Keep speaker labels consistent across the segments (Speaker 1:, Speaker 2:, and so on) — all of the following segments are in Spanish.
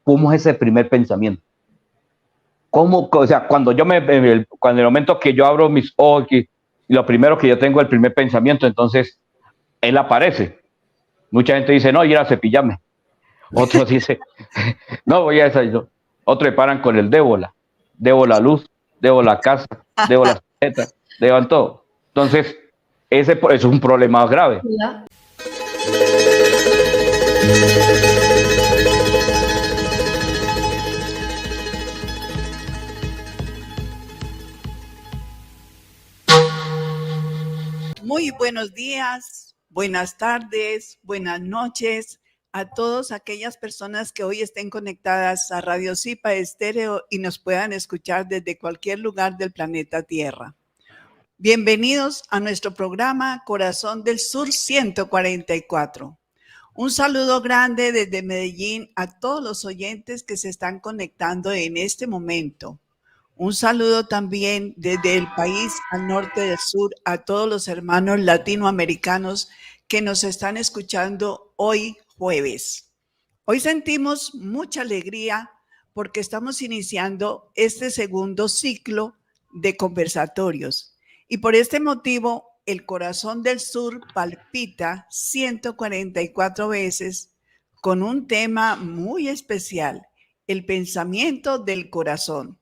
Speaker 1: ¿cómo es ese primer pensamiento? ¿Cómo? O sea, cuando en el momento que yo abro mis ojos y lo primero que yo tengo es el primer pensamiento, entonces él aparece. Mucha gente dice, no, ir a cepillarme. Otros dicen, no, voy a desayunar. Otros le paran con el debo la luz, debo la casa, debo las tarjetas, debo todo. Entonces, eso es un problema grave.
Speaker 2: Muy buenos días, buenas tardes, buenas noches a todas aquellas personas que hoy estén conectadas a Radio Zipa Estéreo y nos puedan escuchar desde cualquier lugar del planeta Tierra. Bienvenidos a nuestro programa Corazón del Sur 144. Un saludo grande desde Medellín a todos los oyentes que se están conectando en este momento. Un saludo también desde el país al norte del sur a todos los hermanos latinoamericanos que nos están escuchando hoy jueves. Hoy sentimos mucha alegría porque estamos iniciando este segundo ciclo de conversatorios y por este motivo el corazón del sur palpita 144 veces con un tema muy especial, el pensamiento del corazón.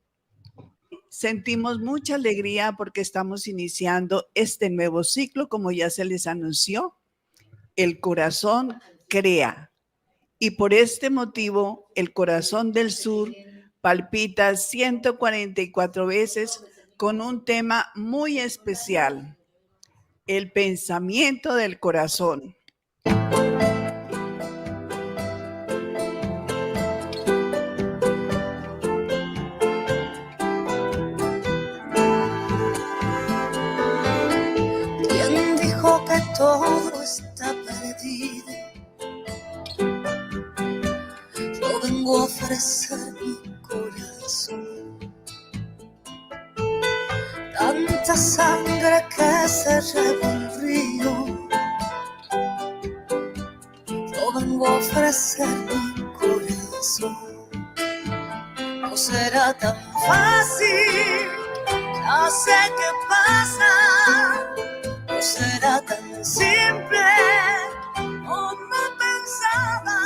Speaker 2: Sentimos mucha alegría porque estamos iniciando este nuevo ciclo, como ya se les anunció. El corazón crea. Y por este motivo, el corazón del sur palpita 144 veces con un tema muy especial, el pensamiento del corazón.
Speaker 3: Todo está perdido. Yo vengo a ofrecer mi corazón. Tanta sangre que se lleva el río. Yo vengo a ofrecer mi corazón. No será tan fácil, ya sé qué pasa. No será tan simple como pensaba,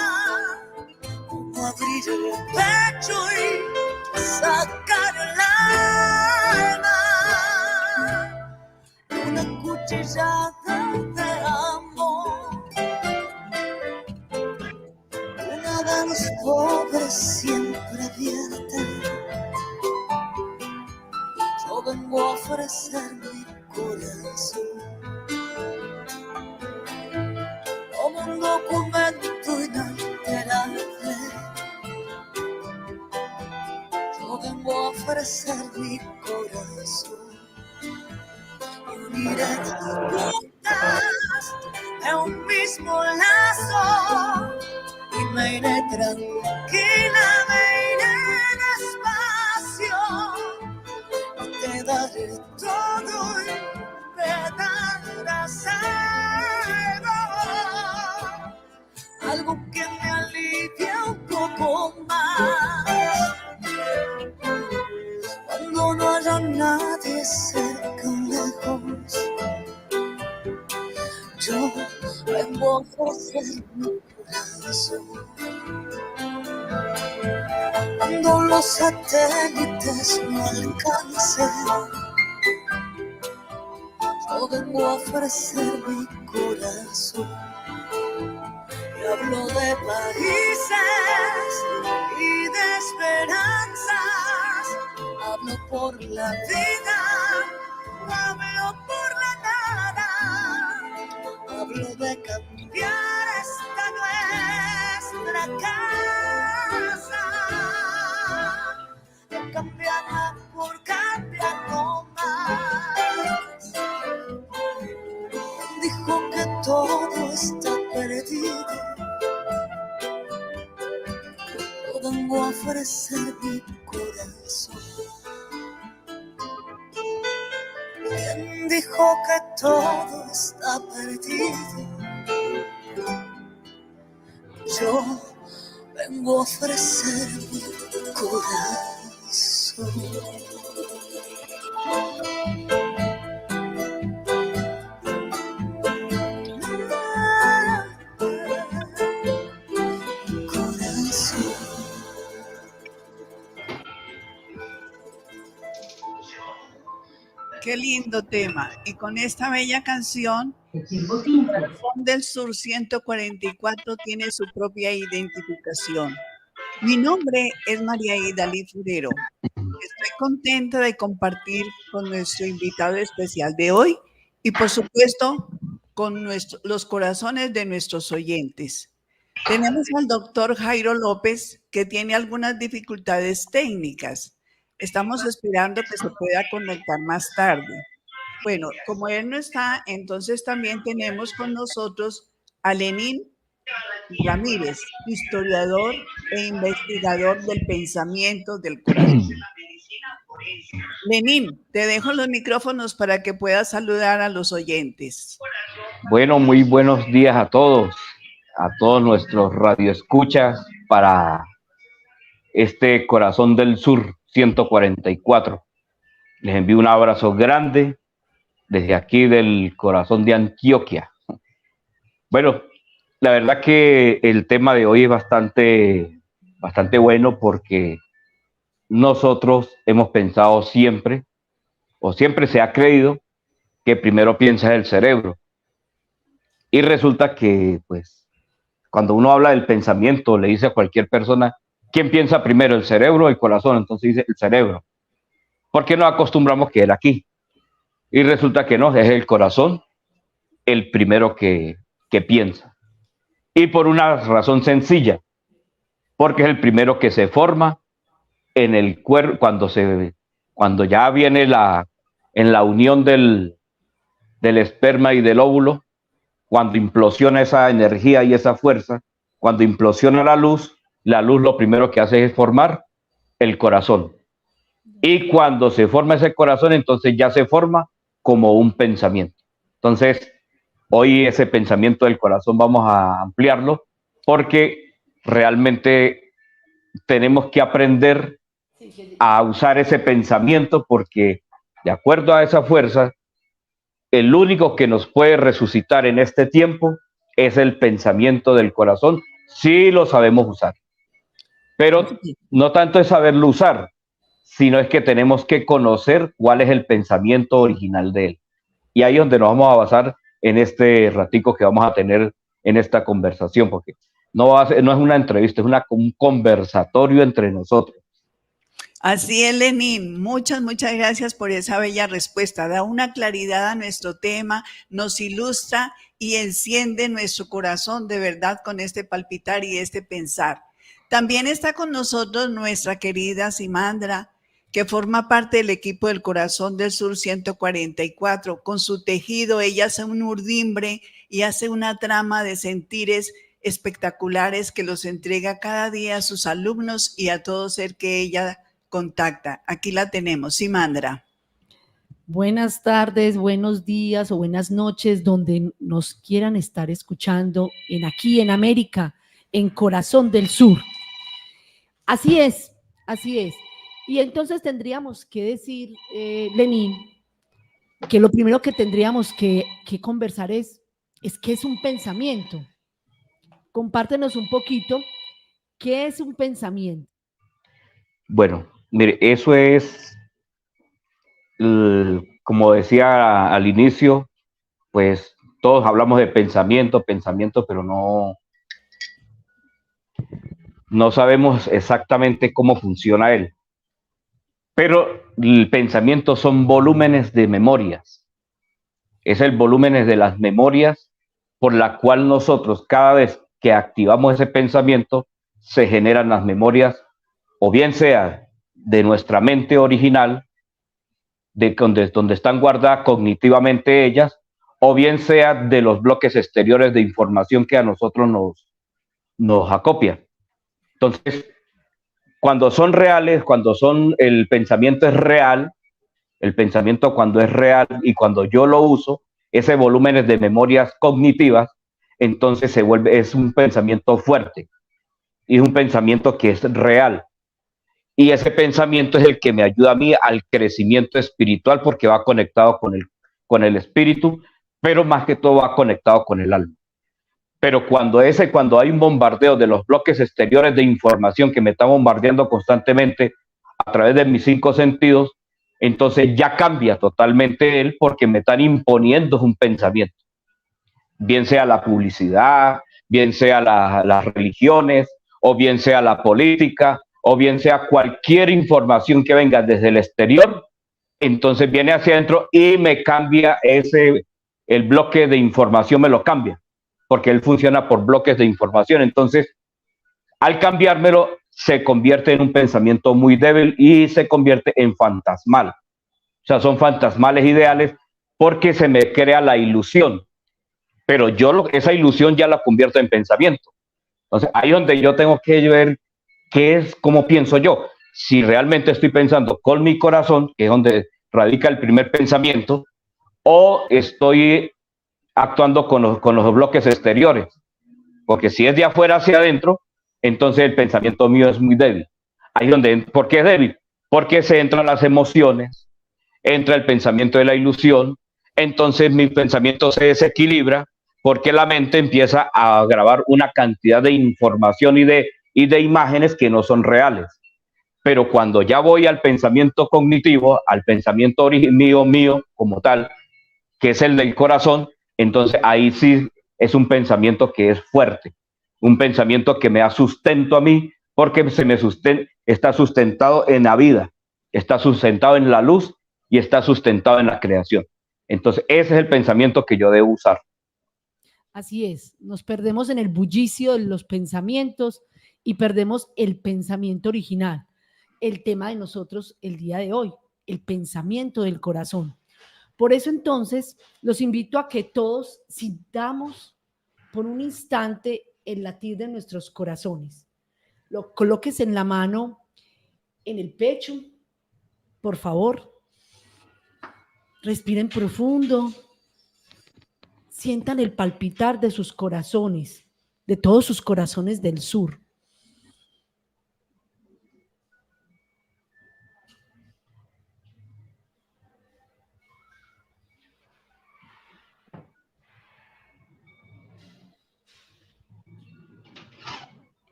Speaker 3: como abrir el pecho y sacar el alma, una cuchillada de amor. Una de los pobres siempre vierte. Yo vengo a ofrecer mi corazón como un documento inalterable. Yo vengo a ofrecer mi corazón y uniré las puntas de un mismo lazo y me iré tranquila, me iré despacio y te daré todo y me darás algo que me alivie un poco más. Cuando no haya nadie cerca o lejos, yo vengo a ofrecer mi corazón. Cuando los satélites no alcancen, yo vengo a ofrecer mi corazón. Y hablo de países y de esperanzas. Hablo por la vida, hablo por la nada. Hablo de cambiar esta nuestra casa, de cambiarla por cambiar no más. Dijo que todo está perdido. Yo vengo a ofrecer mi corazón. ¿Quién dijo que todo está perdido? Yo vengo a ofrecer mi corazón.
Speaker 2: Qué lindo tema. Y con esta bella canción, Corazón del Sur 144 tiene su propia identificación. Mi nombre es María Idalí Furero. Estoy contenta de compartir con nuestro invitado especial de hoy y, por supuesto, con los corazones de nuestros oyentes. Tenemos al doctor Jairo López, que tiene algunas dificultades técnicas. Estamos esperando que se pueda conectar más tarde. Bueno, como él no está, entonces también tenemos con nosotros a Lenín Ramírez, historiador e investigador del pensamiento del corazón. Lenín, te dejo los micrófonos para que puedas saludar a los oyentes.
Speaker 1: Bueno, muy buenos días a todos nuestros radioescuchas para este Corazón del Sur 144. Les envío un abrazo grande desde aquí del corazón de Antioquia. Bueno, la verdad que el tema de hoy es bastante bueno porque nosotros hemos pensado siempre, o siempre se ha creído, que primero piensa el cerebro. Y resulta que, pues, cuando uno habla del pensamiento, le dice a cualquier persona, ¿quién piensa primero, el cerebro o el corazón? Entonces dice el cerebro. ¿Por qué nos acostumbramos que era aquí? Y resulta que no, es el corazón el primero que piensa. Y por una razón sencilla, porque es el primero que se forma en el cuerpo, cuando ya viene en la unión del esperma y del óvulo, cuando implosiona esa energía y esa fuerza, cuando implosiona la luz lo primero que hace es formar el corazón. Y cuando se forma ese corazón, entonces ya se forma como un pensamiento. Entonces, hoy ese pensamiento del corazón vamos a ampliarlo porque realmente tenemos que aprender a usar ese pensamiento porque de acuerdo a esa fuerza, el único que nos puede resucitar en este tiempo es el pensamiento del corazón, si lo sabemos usar. Pero no tanto es saberlo usar, sino es que tenemos que conocer cuál es el pensamiento original de él. Y ahí es donde nos vamos a basar en este ratico que vamos a tener en esta conversación, porque no es una entrevista, es un conversatorio entre nosotros.
Speaker 2: Así es, Lenín. Muchas gracias por esa bella respuesta. Da una claridad a nuestro tema, nos ilustra y enciende nuestro corazón de verdad con este palpitar y este pensar. También está con nosotros nuestra querida Simandra, que forma parte del equipo del Corazón del Sur 144. Con su tejido, ella hace un urdimbre y hace una trama de sentires espectaculares que los entrega cada día a sus alumnos y a todo ser que ella contacta. Aquí la tenemos, Simandra.
Speaker 4: Buenas tardes, buenos días o buenas noches, donde nos quieran estar escuchando, aquí en América, en Corazón del Sur. Así es. Y entonces tendríamos que decir, Lenín, que lo primero que tendríamos que conversar es qué es un pensamiento. Compártenos un poquito, ¿qué es un pensamiento?
Speaker 1: Bueno, mire, eso es, como decía al inicio, pues todos hablamos de pensamiento, pero no sabemos exactamente cómo funciona él. Pero el pensamiento son volúmenes de memorias. Es el volumen de las memorias por la cual nosotros, cada vez que activamos ese pensamiento, se generan las memorias, o bien sea de nuestra mente original, de donde están guardadas cognitivamente ellas, o bien sea de los bloques exteriores de información que a nosotros nos acopia. Entonces, cuando son reales, el pensamiento es real, el pensamiento cuando es real y cuando yo lo uso, ese volumen de memorias cognitivas, entonces es un pensamiento fuerte. y es un pensamiento que es real. Y ese pensamiento es el que me ayuda a mí al crecimiento espiritual porque va conectado con el espíritu, pero más que todo va conectado con el alma. Pero cuando hay un bombardeo de los bloques exteriores de información que me está bombardeando constantemente a través de mis 5 sentidos, entonces ya cambia totalmente él porque me están imponiendo un pensamiento. Bien sea la publicidad, bien sea las religiones, o bien sea la política, o bien sea cualquier información que venga desde el exterior, entonces viene hacia adentro y me cambia el bloque de información me lo cambia, porque él funciona por bloques de información. Entonces, al cambiármelo, se convierte en un pensamiento muy débil y se convierte en fantasmal. O sea, son fantasmales ideales porque se me crea la ilusión, pero esa ilusión ya la convierto en pensamiento. Entonces, ahí es donde yo tengo que ver cómo pienso yo. Si realmente estoy pensando con mi corazón, que es donde radica el primer pensamiento, o estoy actuando con los bloques exteriores. Porque si es de afuera hacia adentro, entonces el pensamiento mío es muy débil. Ahí donde, ¿por qué es débil? Porque se entran las emociones, entra el pensamiento de la ilusión, entonces mi pensamiento se desequilibra porque la mente empieza a grabar una cantidad de información y de imágenes que no son reales. Pero cuando ya voy al pensamiento cognitivo, al pensamiento mío como tal, que es el del corazón, entonces ahí sí es un pensamiento que es fuerte, un pensamiento que me da sustento a mí, porque está sustentado en la vida, está sustentado en la luz y está sustentado en la creación. Entonces ese es el pensamiento que yo debo usar.
Speaker 4: Así es, nos perdemos en el bullicio de los pensamientos y perdemos el pensamiento original, el tema de nosotros el día de hoy, el pensamiento del corazón. Por eso entonces los invito a que todos sintamos por un instante el latir de nuestros corazones. Lo coloques en la mano, en el pecho, por favor. Respiren profundo. Sientan el palpitar de sus corazones, de todos sus corazones del sur.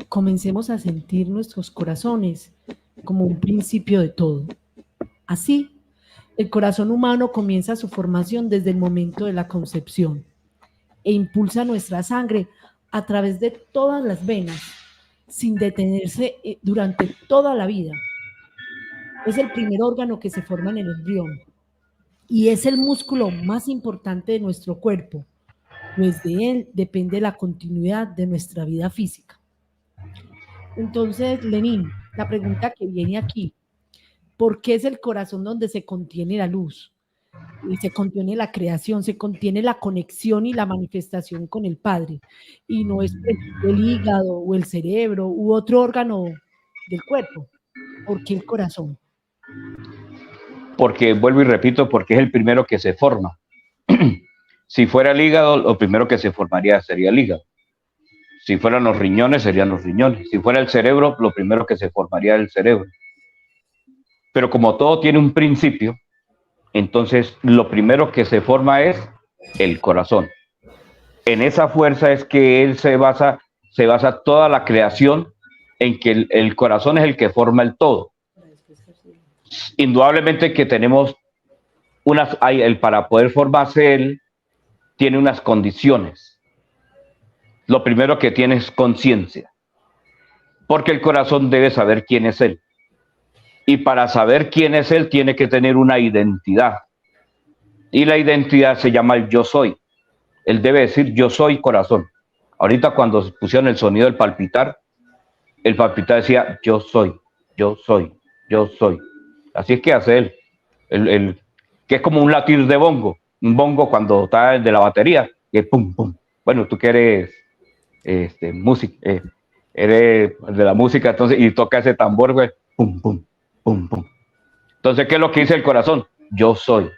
Speaker 4: Comencemos a sentir nuestros corazones como un principio de todo. Así, el corazón humano comienza su formación desde el momento de la concepción e impulsa nuestra sangre a través de todas las venas, sin detenerse durante toda la vida. Es el primer órgano que se forma en el embrión y es el músculo más importante de nuestro cuerpo, pues de él depende la continuidad de nuestra vida física. Entonces, Lenín, la pregunta que viene aquí, ¿por qué es el corazón donde se contiene la luz? Y se contiene la creación, se contiene la conexión y la manifestación con el Padre, y no es el hígado o el cerebro u otro órgano del cuerpo. ¿Por qué el corazón?
Speaker 1: Porque, vuelvo y repito, porque es el primero que se forma. Si fuera el hígado, lo primero que se formaría sería el hígado. Si fueran los riñones, serían los riñones. Si fuera el cerebro, lo primero que se formaría es el cerebro. Pero como todo tiene un principio, entonces lo primero que se forma es el corazón. En esa fuerza es que él se basa toda la creación, en que el corazón es el que forma el todo. Indudablemente que tenemos para poder formarse él, tiene unas condiciones. Lo primero que tiene es conciencia, porque el corazón debe saber quién es él. Y para saber quién es él, tiene que tener una identidad. Y la identidad se llama el yo soy. Él debe decir yo soy corazón. Ahorita cuando pusieron el sonido del palpitar, el papita decía, yo soy, yo soy, yo soy. Así es que hace él, que es como un latir de bongo, un bongo cuando está de la batería, que pum, pum. Bueno, tú que eres música, eres de la música, entonces, y toca ese tambor, güey, pum, pum, pum, pum. Entonces, ¿qué es lo que dice el corazón? Yo soy,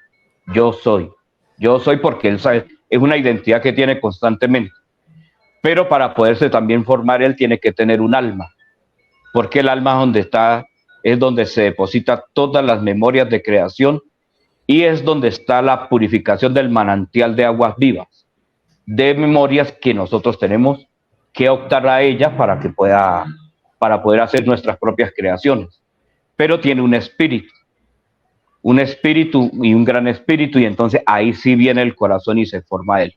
Speaker 1: yo soy, yo soy, porque él sabe, es una identidad que tiene constantemente. Pero para poderse también formar, él tiene que tener un alma, porque el alma es donde se deposita todas las memorias de creación y es donde está la purificación del manantial de aguas vivas, de memorias que nosotros tenemos que optar a ella para poder hacer nuestras propias creaciones. Pero tiene un espíritu y un gran espíritu, y entonces ahí sí viene el corazón y se forma él.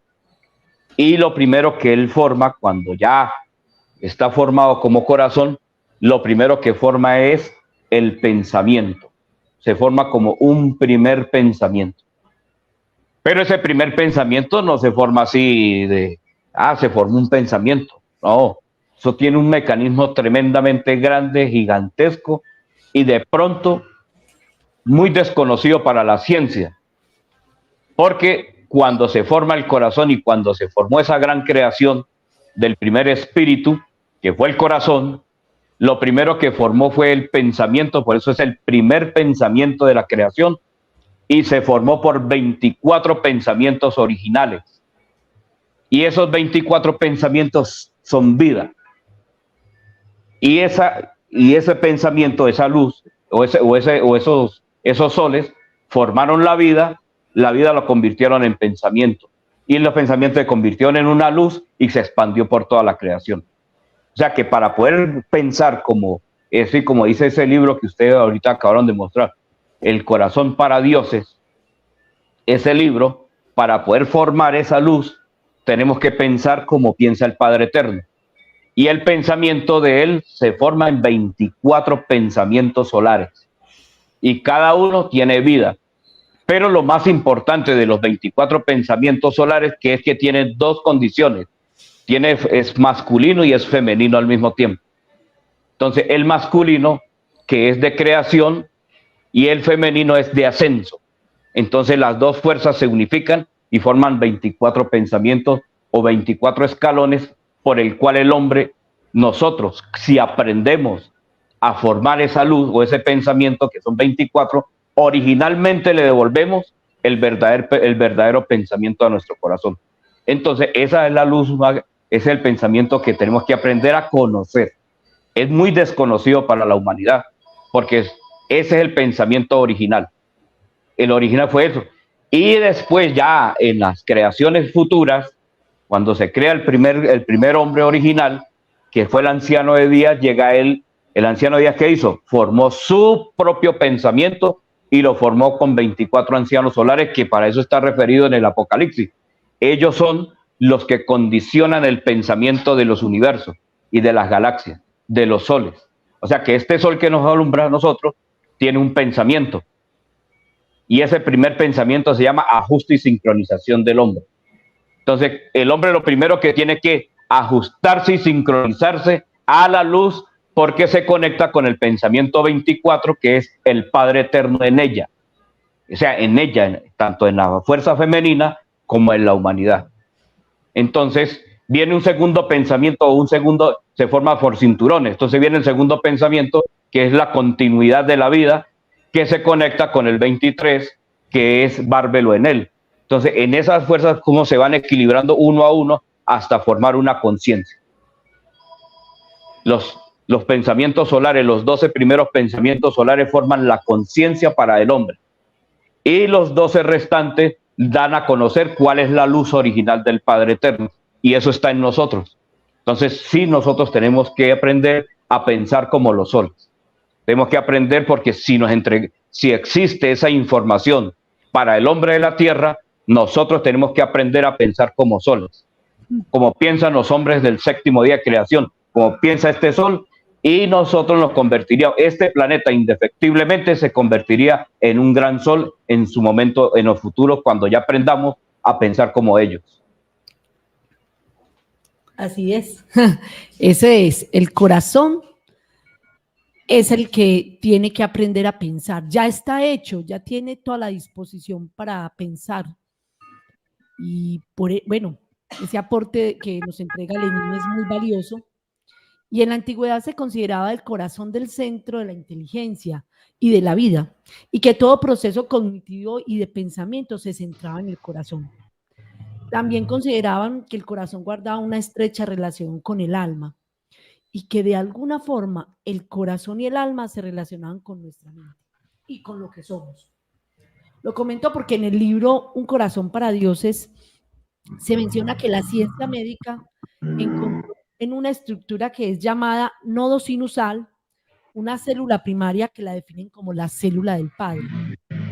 Speaker 1: Y lo primero que él forma, cuando ya está formado como corazón, lo primero que forma es el pensamiento. Se forma como un primer pensamiento. Pero ese primer pensamiento no se forma así se formó un pensamiento. No, eso tiene un mecanismo tremendamente grande, gigantesco, y de pronto muy desconocido para la ciencia. Porque cuando se forma el corazón y cuando se formó esa gran creación del primer espíritu, que fue el corazón, lo primero que formó fue el pensamiento, por eso es el primer pensamiento de la creación, y se formó por 24 pensamientos originales. Y esos 24 pensamientos son vida. Y ese pensamiento, esa luz, esos soles, formaron la vida lo convirtieron en pensamiento. Y los pensamientos se convirtieron en una luz y se expandió por toda la creación. O sea que para poder pensar como dice ese libro que ustedes ahorita acabaron de mostrar, El corazón para dioses, ese libro, para poder formar esa luz, tenemos que pensar como piensa el Padre Eterno. Y el pensamiento de él se forma en 24 pensamientos solares. Y cada uno tiene vida. Pero lo más importante de los 24 pensamientos solares es que tiene dos condiciones. Es masculino y es femenino al mismo tiempo. Entonces, el masculino, que es de creación, y el femenino es de ascenso. Entonces, las dos fuerzas se unifican y forman 24 pensamientos o 24 escalones por el cual el hombre, nosotros, si aprendemos a formar esa luz o ese pensamiento, que son 24, originalmente le devolvemos el verdadero pensamiento a nuestro corazón. Entonces, esa es la luz, es el pensamiento que tenemos que aprender a conocer. Es muy desconocido para la humanidad, porque ese es el pensamiento original. El original fue eso. Y después ya en las creaciones futuras, cuando se crea el primer hombre original, que fue el anciano de Días, llega él, el anciano de Días, ¿qué hizo? Formó su propio pensamiento y lo formó con 24 ancianos solares, que para eso está referido en el Apocalipsis. Ellos son los que condicionan el pensamiento de los universos y de las galaxias, de los soles. O sea que este sol que nos alumbra a nosotros tiene un pensamiento. Y ese primer pensamiento se llama ajuste y sincronización del hombre. Entonces, el hombre lo primero que tiene que ajustarse y sincronizarse a la luz, porque se conecta con el pensamiento 24, que es el Padre Eterno en ella. O sea, en ella, tanto en la fuerza femenina como en la humanidad. Entonces, viene un segundo pensamiento, se forma por cinturones. Entonces viene el segundo pensamiento, que es la continuidad de la vida, que se conecta con el 23, que es Bárbelo en él. Entonces, en esas fuerzas, cómo se van equilibrando uno a uno hasta formar una conciencia. Los pensamientos solares, los 12 primeros pensamientos solares forman la conciencia para el hombre. Y los 12 restantes dan a conocer cuál es la luz original del Padre Eterno. Y eso está en nosotros. Entonces, sí, nosotros tenemos que aprender a pensar como los soles. Tenemos que aprender, porque si existe esa información para el hombre de la tierra, nosotros tenemos que aprender a pensar como soles. Como piensan los hombres del séptimo día de creación, como piensa este sol, y nosotros nos convertiríamos, este planeta indefectiblemente se convertiría en un gran sol en su momento, en los futuros, cuando ya aprendamos a pensar como ellos.
Speaker 4: Así es. Ese es el corazón es el que tiene que aprender a pensar. Ya está hecho, ya tiene toda la disposición para pensar. Y bueno, ese aporte que nos entrega Lenin es muy valioso. Y en la antigüedad se consideraba el corazón del centro de la inteligencia y de la vida, y que todo proceso cognitivo y de pensamiento se centraba en el corazón. También consideraban que el corazón guardaba una estrecha relación con el alma, y que de alguna forma el corazón y el alma se relacionaban con nuestra mente y con lo que somos. Lo comento porque en el libro Un corazón para dioses se menciona que la ciencia médica encontró en una estructura que es llamada nodo sinusal una célula primaria que la definen como la célula del Padre.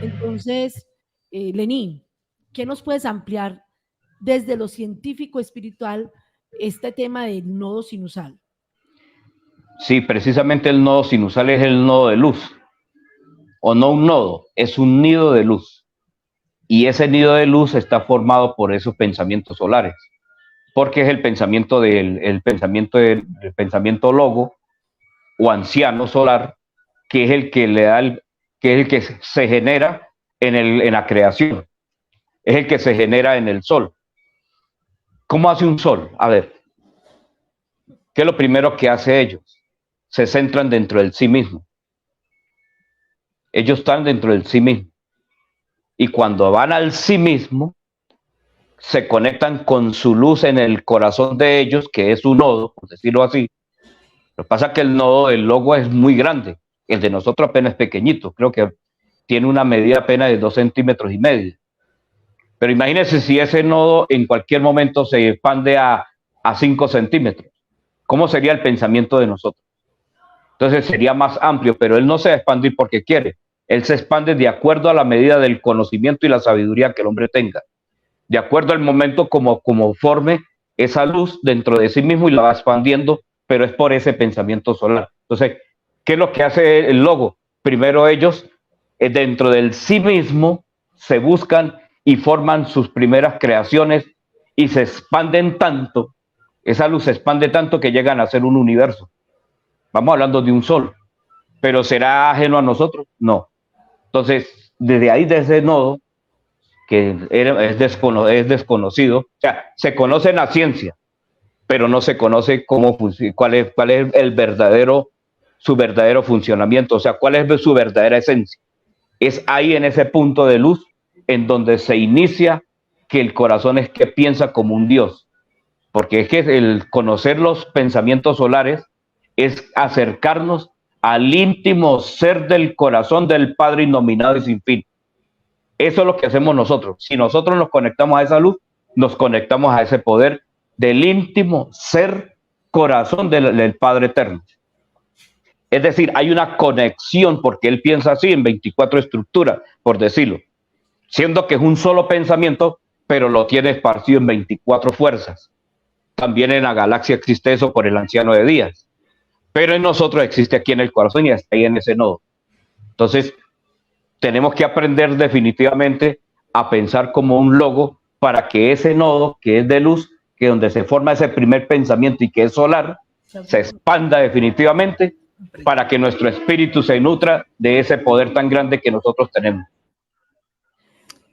Speaker 4: Entonces, Lenín, ¿qué nos puedes ampliar desde lo científico espiritual este tema del nodo sinusal?
Speaker 1: Sí, precisamente el nodo sinusal es el nodo de luz, o no un nodo, es un nido de luz. Y ese nido de luz está formado por esos pensamientos solares, porque es el pensamiento el pensamiento logo o anciano solar, que es el que le da que es el que se genera en la creación, es el que se genera en el sol. ¿Cómo hace un sol? A ver, ¿qué es lo primero que hace ellos? Se centran dentro del sí mismo. Ellos están dentro del sí mismo. Y cuando van al sí mismo, se conectan con su luz en el corazón de ellos, que es su nodo, por decirlo así. Lo que pasa es que el nodo del logo es muy grande. El de nosotros apenas es pequeñito. Creo que tiene una medida apenas de 2,5 centímetros. Pero imagínense si ese nodo en cualquier momento se expande a 5 centímetros. ¿Cómo sería el pensamiento de nosotros? Entonces sería más amplio, pero él no se va a expandir porque quiere. Él se expande de acuerdo a la medida del conocimiento y la sabiduría que el hombre tenga. De acuerdo al momento como forme esa luz dentro de sí mismo y la va expandiendo, pero es por ese pensamiento solar. Entonces, ¿qué es lo que hace el logo? Primero ellos, dentro del sí mismo, se buscan y forman sus primeras creaciones y se expanden tanto, esa luz se expande tanto que llegan a ser un universo. Vamos hablando de un sol, pero ¿será ajeno a nosotros? No. Entonces, desde ahí, desde ese nodo, que es desconocido, o sea, se conoce en la ciencia, pero no se conoce cuál es su verdadero funcionamiento, o sea, cuál es su verdadera esencia. Es ahí en ese punto de luz en donde se inicia que el corazón es que piensa como un Dios, porque es que el conocer los pensamientos solares es acercarnos al íntimo ser del corazón del Padre innominado y sin fin. Eso es lo que hacemos nosotros. Si nosotros nos conectamos a esa luz, nos conectamos a ese poder del íntimo ser corazón del Padre eterno. Es decir, hay una conexión porque él piensa así en 24 estructuras, por decirlo, siendo que es un solo pensamiento, pero lo tiene esparcido en 24 fuerzas. También en la galaxia existe eso por el anciano de días, pero en nosotros existe aquí en el corazón y está ahí en ese nodo. Entonces, tenemos que aprender definitivamente a pensar como un logo para que ese nodo, que es de luz, que es donde se forma ese primer pensamiento y que es solar, se expanda definitivamente para que nuestro espíritu se nutra de ese poder tan grande que nosotros tenemos.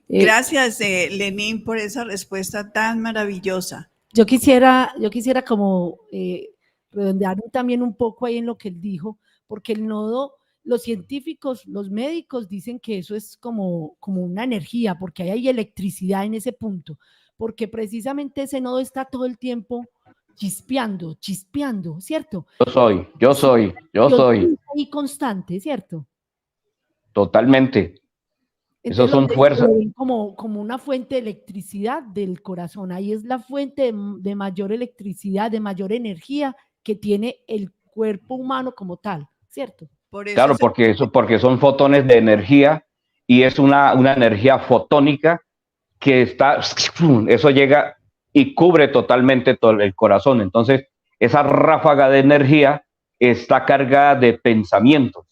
Speaker 2: Gracias, Lenín, por esa respuesta tan maravillosa.
Speaker 4: Yo quisiera como redondear también un poco ahí en lo que él dijo, porque el nodo, los científicos, los médicos dicen que eso es como una energía, porque hay electricidad en ese punto, porque precisamente ese nodo está todo el tiempo chispeando, ¿cierto?
Speaker 1: Yo soy.
Speaker 4: Y constante, ¿cierto?
Speaker 1: Totalmente. Esos son fuerzas.
Speaker 4: Como una fuente de electricidad del corazón. Ahí es la fuente de mayor electricidad, de mayor energía que tiene el cuerpo humano como tal, ¿cierto?
Speaker 1: Claro, porque son fotones de energía y es una energía fotónica que eso llega y cubre totalmente todo el corazón. Entonces, esa ráfaga de energía está cargada de pensamientos,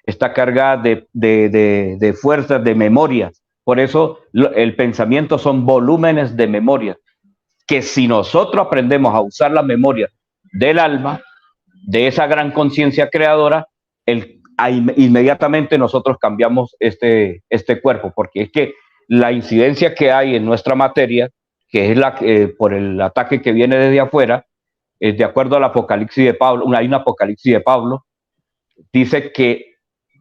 Speaker 1: está cargada de fuerzas, de memorias. Por eso el pensamiento son volúmenes de memoria, que si nosotros aprendemos a usar la memoria del alma, de esa gran conciencia creadora, inmediatamente nosotros cambiamos este cuerpo, porque es que la incidencia que hay en nuestra materia, que es por el ataque que viene desde afuera, de acuerdo al Apocalipsis de Pablo, hay un Apocalipsis de Pablo, dice que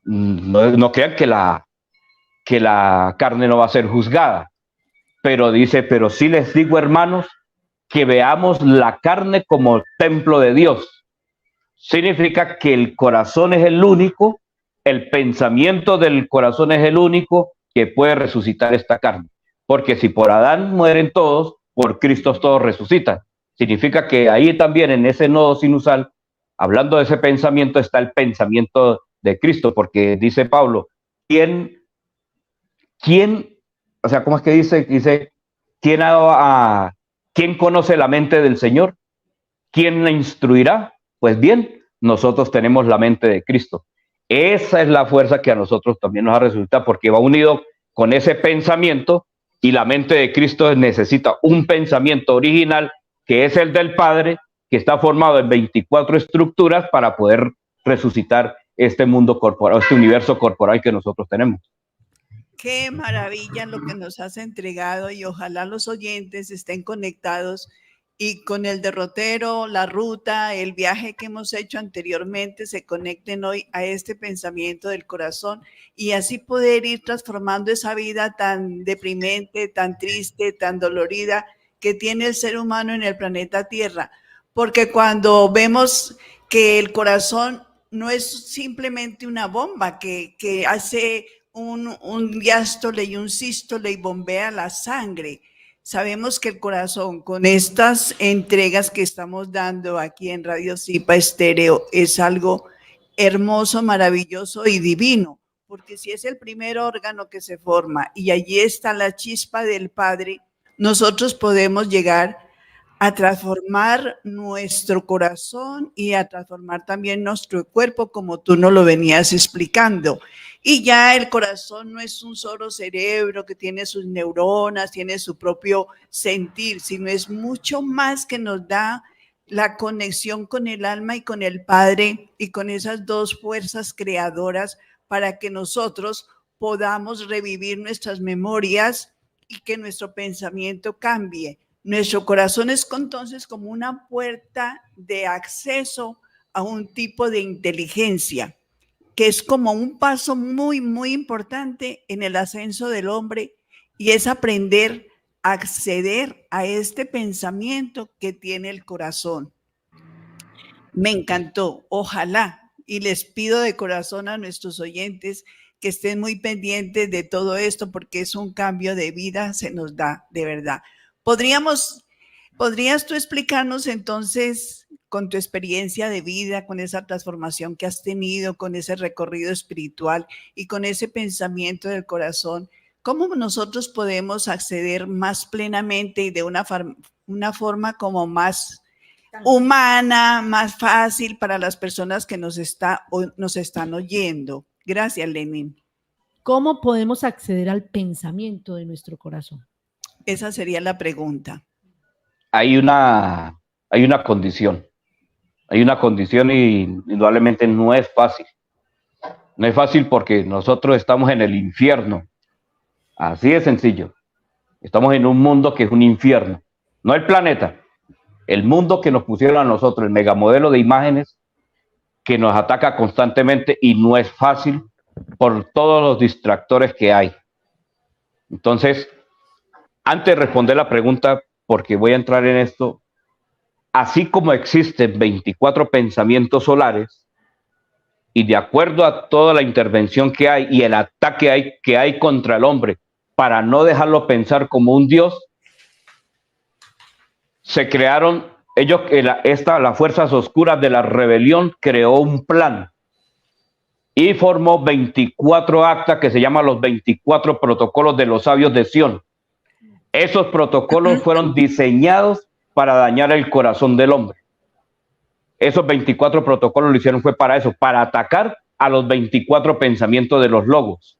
Speaker 1: no crean que la carne no va a ser juzgada, pero dice, pero sí les digo, hermanos, que veamos la carne como templo de Dios. Significa que el corazón es el único, el pensamiento del corazón es el único que puede resucitar esta carne. Porque si por Adán mueren todos, por Cristo todos resucitan. Significa que ahí también en ese nodo sinusal, hablando de ese pensamiento, está el pensamiento de Cristo, porque dice Pablo, ¿quién, o sea, cómo es que dice, ¿quién conoce la mente del Señor? ¿Quién la instruirá? Pues bien, nosotros tenemos la mente de Cristo. Esa es la fuerza que a nosotros también nos ha resultado, porque va unido con ese pensamiento, y la mente de Cristo necesita un pensamiento original, que es el del Padre, que está formado en 24 estructuras para poder resucitar este mundo corporal, este universo corporal que nosotros tenemos.
Speaker 2: Qué maravilla lo que nos has entregado, y ojalá los oyentes estén conectados y con el derrotero, la ruta, el viaje que hemos hecho anteriormente, se conecten hoy a este pensamiento del corazón, y así poder ir transformando esa vida tan deprimente, tan triste, tan dolorida que tiene el ser humano en el planeta Tierra. Porque cuando vemos que el corazón no es simplemente una bomba que hace un diástole y un sístole y bombea la sangre, sabemos que el corazón, con estas entregas que estamos dando aquí en Radio Zipa Estéreo, es algo hermoso, maravilloso y divino, porque si es el primer órgano que se forma y allí está la chispa del Padre, nosotros podemos llegar a transformar nuestro corazón y a transformar también nuestro cuerpo, como tú nos lo venías explicando. Y ya el corazón no es un solo cerebro que tiene sus neuronas, tiene su propio sentir, sino es mucho más, que nos da la conexión con el alma y con el Padre, y con esas dos fuerzas creadoras, para que nosotros podamos revivir nuestras memorias y que nuestro pensamiento cambie. Nuestro corazón es entonces como una puerta de acceso a un tipo de inteligencia, que es como un paso muy, muy importante en el ascenso del hombre, y es aprender a acceder a este pensamiento que tiene el corazón. Me encantó, ojalá, y les pido de corazón a nuestros oyentes que estén muy pendientes de todo esto, porque es un cambio de vida, se nos da de verdad. ¿Podrías tú explicarnos entonces, con tu experiencia de vida, con esa transformación que has tenido, con ese recorrido espiritual y con ese pensamiento del corazón, cómo nosotros podemos acceder más plenamente y de una forma como más humana, más fácil para las personas que nos están oyendo? Gracias, Lenin.
Speaker 4: ¿Cómo podemos acceder al pensamiento de nuestro corazón?
Speaker 2: Esa sería la pregunta.
Speaker 1: Hay una condición. Hay una condición, y indudablemente no es fácil. No es fácil porque nosotros estamos en el infierno. Así de sencillo. Estamos en un mundo que es un infierno. No el planeta, el mundo que nos pusieron a nosotros, el megamodelo de imágenes que nos ataca constantemente, y no es fácil por todos los distractores que hay. Entonces, antes de responder la pregunta, porque voy a entrar en esto, así como existen 24 pensamientos solares, y de acuerdo a toda la intervención que hay y el ataque que hay contra el hombre para no dejarlo pensar como un Dios, se crearon ellos, las fuerzas oscuras de la rebelión creó un plan y formó 24 actas que se llaman los 24 protocolos de los sabios de Sión. Esos protocolos fueron diseñados para dañar el corazón del hombre. Esos 24 protocolos lo hicieron fue para eso, para atacar a los 24 pensamientos de los logos,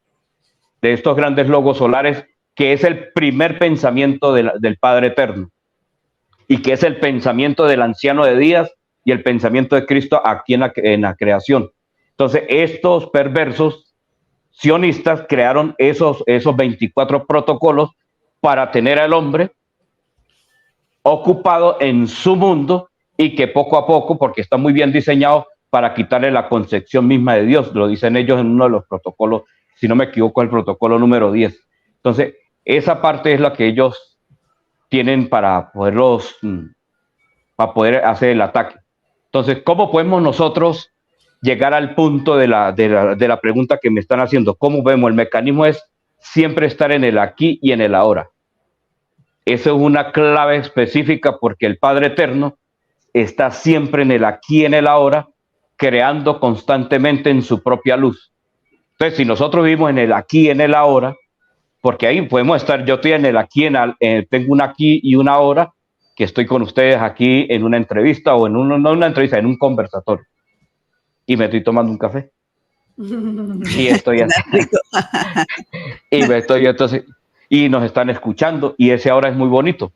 Speaker 1: de estos grandes logos solares, que es el primer pensamiento del Padre Eterno, y que es el pensamiento del anciano de días y el pensamiento de Cristo aquí en la creación. Entonces, estos perversos sionistas crearon esos 24 protocolos para tener al hombre ocupado en su mundo y que poco a poco, porque está muy bien diseñado para quitarle la concepción misma de Dios, lo dicen ellos en uno de los protocolos, si no me equivoco, el protocolo número 10. Entonces, esa parte es la que ellos tienen para poder hacer el ataque. Entonces, ¿cómo podemos nosotros llegar al punto de la pregunta que me están haciendo? ¿Cómo vemos? El mecanismo es siempre estar en el aquí y en el ahora. Eso es una clave específica porque el Padre Eterno está siempre en el aquí y en el ahora, creando constantemente en su propia luz. Entonces, si nosotros vivimos en el aquí y en el ahora, porque ahí podemos estar, yo estoy en el aquí, tengo un aquí y una ahora, que estoy con ustedes aquí en una entrevista o no una entrevista, en un conversatorio. Y me estoy tomando un café. Y estoy así. Y nos están escuchando y ese ahora es muy bonito.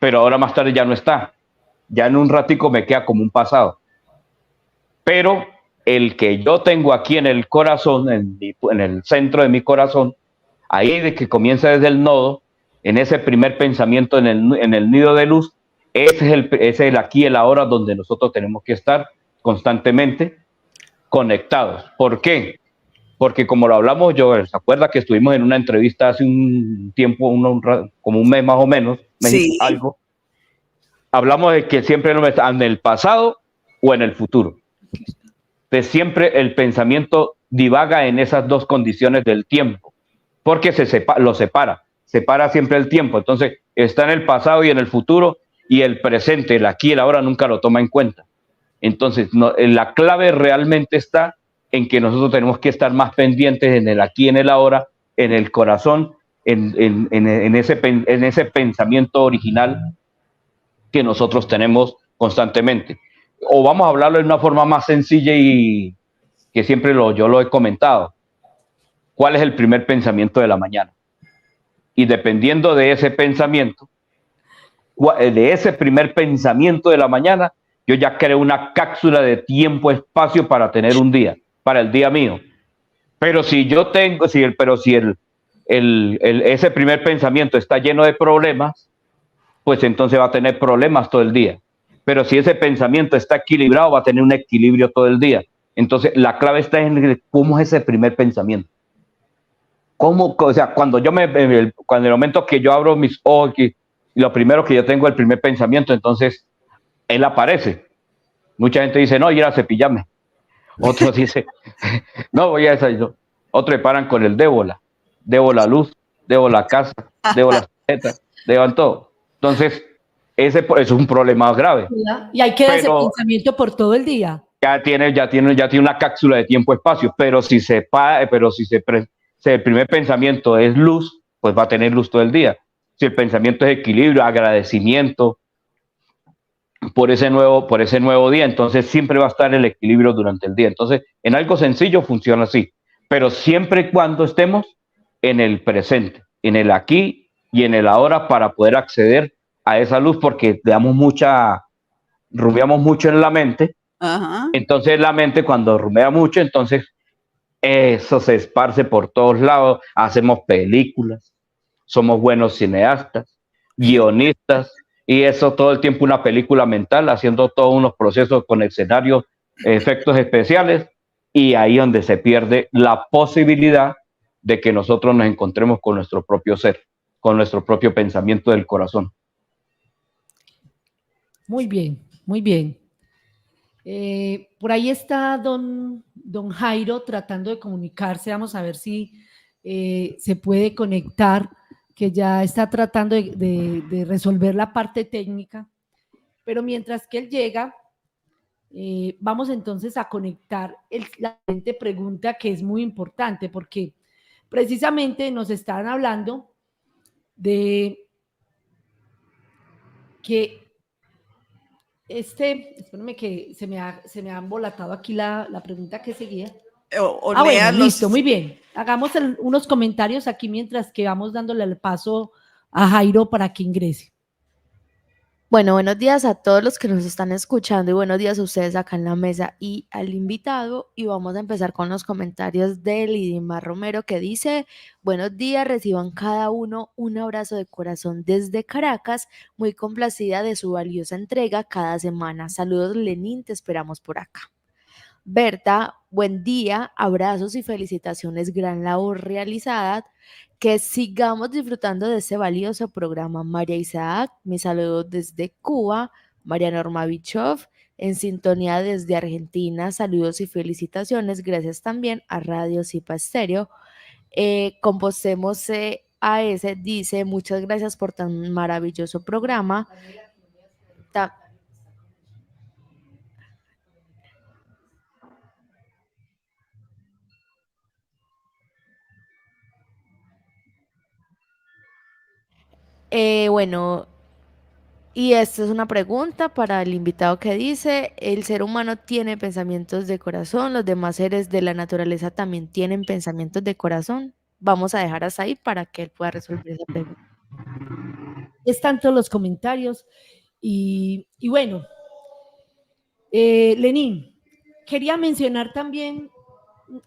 Speaker 1: Pero ahora más tarde ya no está. Ya en un ratico me queda como un pasado. Pero el que yo tengo aquí en el corazón, en el centro de mi corazón, ahí de que comienza desde el nodo, en ese primer pensamiento en el nido de luz, ese es el aquí y el ahora donde nosotros tenemos que estar constantemente conectados. ¿Por qué? Porque como lo hablamos, ¿se acuerda que estuvimos en una entrevista hace un tiempo, como un mes más o menos,
Speaker 2: sí.
Speaker 1: algo? Hablamos de que siempre en el pasado o en el futuro. Entonces siempre el pensamiento divaga en esas dos condiciones del tiempo, porque lo separa siempre el tiempo. Entonces está en el pasado y en el futuro, y el presente, el aquí y el ahora nunca lo toma en cuenta. Entonces la clave realmente está en que nosotros tenemos que estar más pendientes en el aquí y en el ahora, en el corazón, en ese pensamiento original que nosotros tenemos constantemente. O vamos a hablarlo de una forma más sencilla y que siempre yo lo he comentado. ¿Cuál es el primer pensamiento de la mañana? Y dependiendo de ese pensamiento, de ese primer pensamiento de la mañana, yo ya creo una cápsula de tiempo-espacio para tener un día, para el día mío. Pero si ese primer pensamiento está lleno de problemas, pues entonces va a tener problemas todo el día. Pero si ese pensamiento está equilibrado, va a tener un equilibrio todo el día. Entonces, la clave está en cómo es ese primer pensamiento. Cuando el momento que yo abro mis ojos y lo primero que yo tengo, el primer pensamiento, entonces él aparece. Mucha gente dice, no, ir a cepillarme. Otros dicen, no, voy a desayunar. Otros paran con el debo la luz, debo la casa, debo las tarjetas, deban todo. Entonces, ese es un problema grave.
Speaker 4: Y hay que dar ese pensamiento por todo el día.
Speaker 1: Ya tiene una cápsula de tiempo-espacio, pero si el primer pensamiento es luz, pues va a tener luz todo el día. Si el pensamiento es equilibrio, agradecimiento por ese nuevo día, entonces siempre va a estar el equilibrio durante el día. Entonces, en algo sencillo funciona así, pero siempre y cuando estemos en el presente, en el aquí y en el ahora para poder acceder a esa luz, porque rumiamos mucho en la mente.
Speaker 2: Ajá.
Speaker 1: Entonces la mente, cuando rumea mucho, entonces eso se esparce por todos lados. Hacemos películas, somos buenos cineastas, guionistas, y eso todo el tiempo una película mental, haciendo todos unos procesos con escenarios, efectos especiales, y ahí donde se pierde la posibilidad de que nosotros nos encontremos con nuestro propio ser, con nuestro propio pensamiento del corazón.
Speaker 4: Muy bien, muy bien. Por ahí está don Jairo tratando de comunicarse. Vamos a ver si se puede conectar, que ya está tratando de resolver la parte técnica. Pero mientras que él llega, vamos entonces a conectar la siguiente pregunta, que es muy importante, porque precisamente nos están hablando de que espérenme que se me ha embolatado aquí la pregunta que seguía. Bueno, listo, muy bien. Hagamos unos comentarios aquí mientras que vamos dándole el paso a Jairo para que ingrese.
Speaker 5: Bueno, buenos días a todos los que nos están escuchando y buenos días a ustedes acá en la mesa y al invitado. Y vamos a empezar con los comentarios de Lidimar Romero que dice: buenos días, reciban cada uno un abrazo de corazón desde Caracas, muy complacida de su valiosa entrega cada semana. Saludos, Lenín, te esperamos por acá. Berta, buen día, abrazos y felicitaciones, gran labor realizada. Que sigamos disfrutando de este valioso programa. María Isaac, mi saludo desde Cuba. María Norma Bichov, en sintonía desde Argentina. Saludos y felicitaciones. Gracias también a Radio Zipa Estéreo. Compostemos AS dice: muchas gracias por tan maravilloso programa. Bueno, y esta es una pregunta para el invitado que dice: ¿el ser humano tiene pensamientos de corazón? ¿Los demás seres de la naturaleza también tienen pensamientos de corazón? Vamos a dejar hasta ahí para que él pueda resolver esa pregunta.
Speaker 4: Están todos los comentarios y bueno, Lenín, quería mencionar también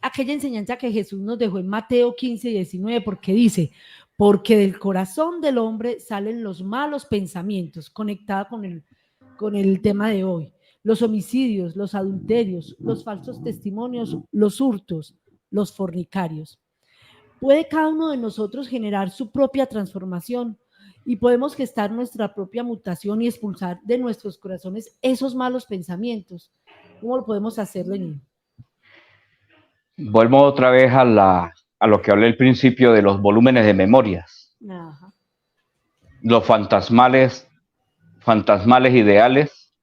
Speaker 4: aquella enseñanza que Jesús nos dejó en Mateo 15, 19, porque dice: porque del corazón del hombre salen los malos pensamientos, conectada con el tema de hoy, los homicidios, los adulterios, los falsos testimonios, los hurtos, los fornicarios. Puede cada uno de nosotros generar su propia transformación y podemos gestar nuestra propia mutación y expulsar de nuestros corazones esos malos pensamientos. ¿Cómo lo podemos hacer, Lenín?
Speaker 1: Vuelvo otra vez a lo que hablé al principio de los volúmenes de memorias.
Speaker 4: Ajá.
Speaker 1: Los fantasmales ideales,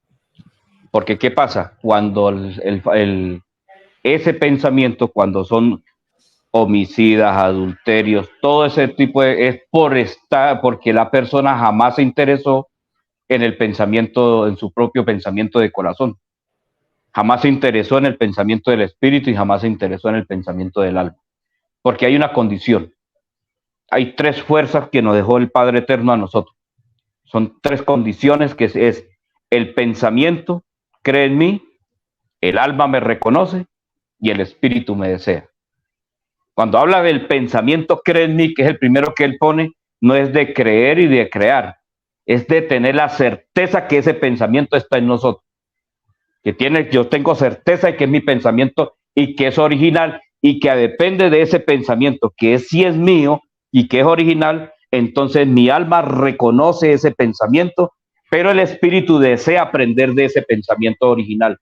Speaker 1: porque ¿qué pasa? Cuando ese pensamiento, cuando son homicidas, adulterios, todo ese tipo es porque la persona jamás se interesó en el pensamiento, en su propio pensamiento de corazón. Jamás se interesó en el pensamiento del espíritu y jamás se interesó en el pensamiento del alma. Porque hay una condición. Hay tres fuerzas que nos dejó el Padre Eterno a nosotros. Son tres condiciones que es el pensamiento, cree en mí, el alma me reconoce y el espíritu me desea. Cuando habla del pensamiento, cree en mí, que es el primero que él pone, no es de creer y de crear, es de tener la certeza que ese pensamiento está en nosotros. Yo tengo certeza de que es mi pensamiento y que es original y que depende de ese pensamiento, que sí es mío y que es original, entonces mi alma reconoce ese pensamiento, pero el espíritu desea aprender de ese pensamiento original.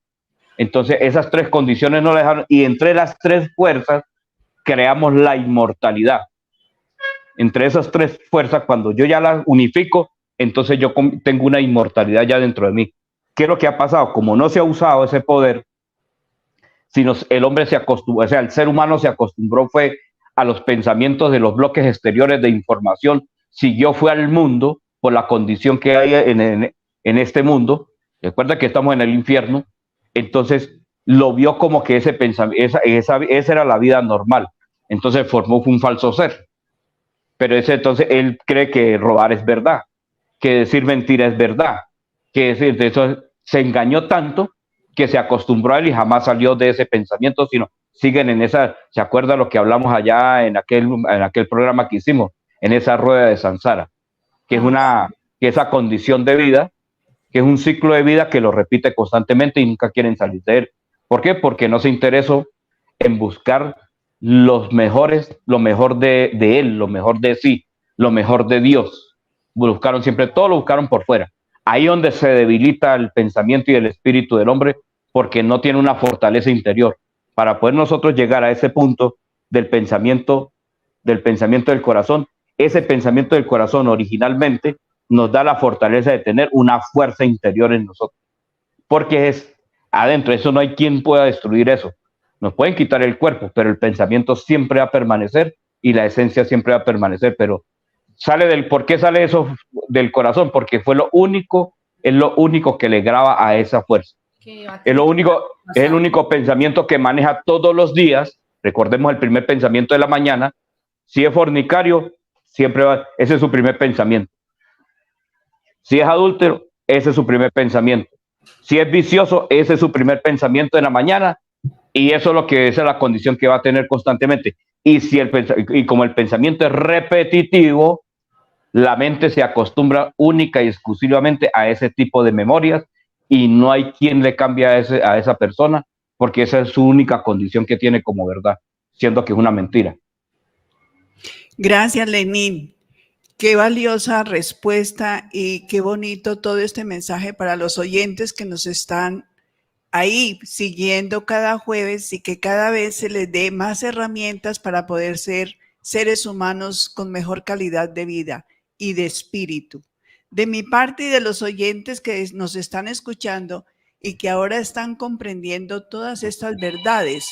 Speaker 1: Entonces esas tres condiciones no la dejaron, y entre las tres fuerzas creamos la inmortalidad. Entre esas tres fuerzas, cuando yo ya las unifico, entonces yo tengo una inmortalidad ya dentro de mí. ¿Qué es lo que ha pasado? Como no se ha usado ese poder, sino el hombre se acostumbró, o sea, el ser humano se acostumbró fue a los pensamientos de los bloques exteriores de información, fue al mundo por la condición que hay en este mundo. Recuerda que estamos en el infierno, entonces lo vio como que ese pensamiento, esa era la vida normal. Entonces formó un falso ser. Pero entonces él cree que robar es verdad, que decir mentira es verdad, que decir de eso se engañó tanto que se acostumbró a él y jamás salió de ese pensamiento, sino siguen en esa, ¿se acuerda lo que hablamos allá en aquel programa que hicimos, en esa rueda de Sansara? Que es que esa condición de vida, que es un ciclo de vida que lo repite constantemente y nunca quieren salir de él. ¿Por qué? Porque no se interesó en buscar lo mejor de él, lo mejor de sí, lo mejor de Dios. Buscaron siempre, todo lo buscaron por fuera. Ahí donde se debilita el pensamiento y el espíritu del hombre, porque no tiene una fortaleza interior. Para poder nosotros llegar a ese punto del pensamiento del corazón, ese pensamiento del corazón originalmente nos da la fortaleza de tener una fuerza interior en nosotros. Porque es adentro, eso no hay quien pueda destruir eso. Nos pueden quitar el cuerpo, pero el pensamiento siempre va a permanecer y la esencia siempre va a permanecer. Pero ¿por qué sale eso del corazón? Porque es lo único que le graba a esa fuerza. Es el único pensamiento que maneja todos los días. Recordemos el primer pensamiento de la mañana. Si es fornicario, ese es su primer pensamiento. Si es adúltero, ese es su primer pensamiento. Si es vicioso, ese es su primer pensamiento en la mañana, y eso es lo que esa es la condición que va a tener constantemente. Y como el pensamiento es repetitivo, la mente se acostumbra única y exclusivamente a ese tipo de memorias, y no hay quien le cambie a esa persona, porque esa es su única condición que tiene como verdad, siendo que es una mentira.
Speaker 2: Gracias, Lenín. Qué valiosa respuesta y qué bonito todo este mensaje para los oyentes que nos están ahí siguiendo cada jueves, y que cada vez se les dé más herramientas para poder ser seres humanos con mejor calidad de vida y de espíritu. De mi parte y de los oyentes que nos están escuchando y que ahora están comprendiendo todas estas verdades,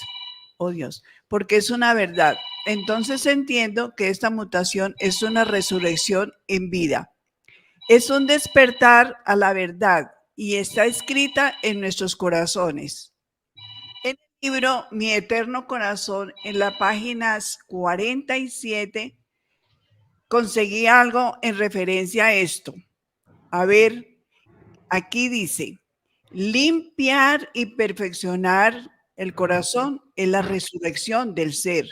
Speaker 2: oh Dios, porque es una verdad. Entonces entiendo que esta mutación es una resurrección en vida. Es un despertar a la verdad y está escrita en nuestros corazones. En el libro Mi Eterno Corazón, en las páginas 47, conseguí algo en referencia a esto. A ver, aquí dice, limpiar y perfeccionar el corazón es la resurrección del ser.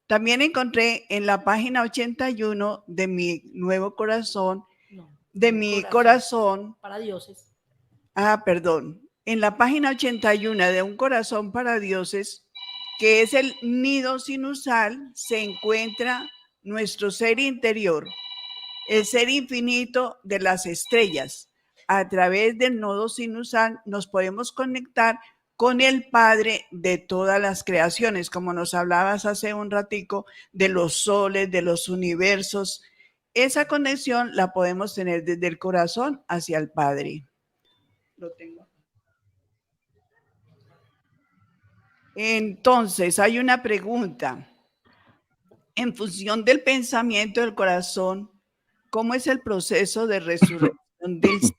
Speaker 2: También encontré en la página 81 de Mi Nuevo Corazón, de Mi Corazón
Speaker 4: para dioses.
Speaker 2: Perdón. En la página 81 de Un Corazón para Dioses, que es el nido sinusal, se encuentra nuestro ser interior, el ser infinito de las estrellas. A través del nodo sinusal nos podemos conectar con el Padre de todas las creaciones, como nos hablabas hace un ratico, de los soles, de los universos. Esa conexión la podemos tener desde el corazón hacia el Padre. Lo tengo. Entonces, hay una pregunta. En función del pensamiento del corazón, ¿cómo es el proceso de resurrección del ser?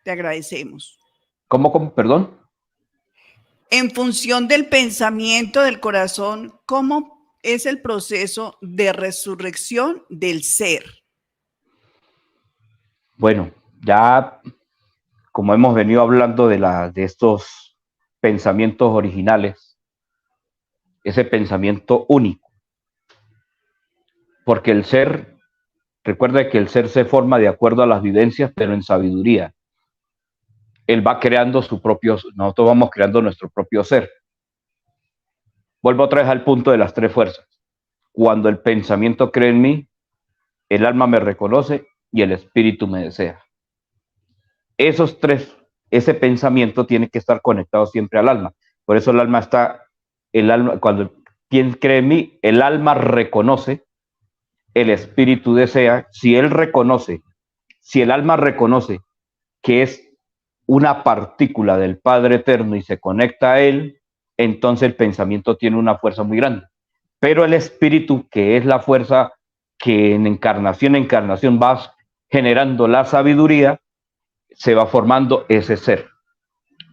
Speaker 2: Te agradecemos.
Speaker 1: ¿Cómo? Perdón.
Speaker 2: En función del pensamiento del corazón, ¿cómo es el proceso de resurrección del ser?
Speaker 1: Bueno, ya como hemos venido hablando de estos pensamientos originales, ese pensamiento único, porque el ser, recuerda que el ser se forma de acuerdo a las vivencias, pero en sabiduría. Él va creando nosotros vamos creando nuestro propio ser. Vuelvo otra vez al punto de las tres fuerzas. Cuando el pensamiento cree en mí, el alma me reconoce y el espíritu me desea. Esos tres, ese pensamiento tiene que estar conectado siempre al alma. Por eso cuando quien cree en mí, el alma reconoce, el espíritu desea. Si el alma reconoce que es una partícula del Padre Eterno y se conecta a él, entonces el pensamiento tiene una fuerza muy grande. Pero el espíritu, que es la fuerza que en encarnación va generando la sabiduría, se va formando ese ser.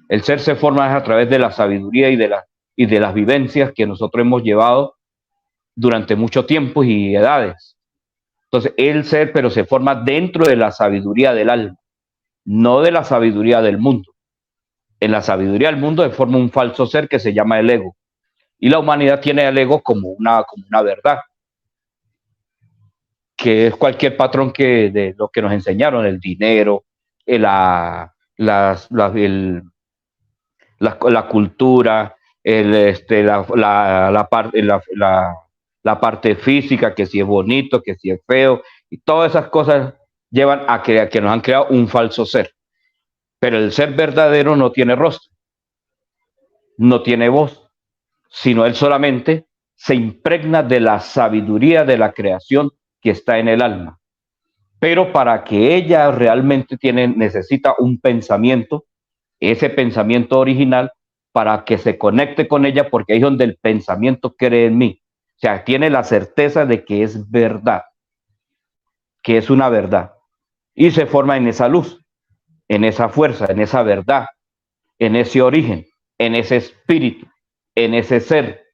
Speaker 1: El ser se forma a través de la sabiduría y de las vivencias que nosotros hemos llevado durante mucho tiempo y edades. Entonces, el ser, pero se forma dentro de la sabiduría del alma, no de la sabiduría del mundo. En la sabiduría del mundo se forma un falso ser que se llama el ego. Y la humanidad tiene el ego como una verdad, que es cualquier patrón de lo que nos enseñaron, el dinero, la cultura, la parte física, que si es bonito, que si es feo, y todas esas cosas llevan a que nos han creado un falso ser. Pero el ser verdadero no tiene rostro, no tiene voz, sino él solamente se impregna de la sabiduría de la creación que está en el alma. Pero para que ella realmente necesita un pensamiento, ese pensamiento original, para que se conecte con ella, porque ahí es donde el pensamiento cree en mí. O sea, tiene la certeza de que es verdad, que es una verdad. Y se forma en esa luz, en esa fuerza, en esa verdad, en ese origen, en ese espíritu, en ese ser,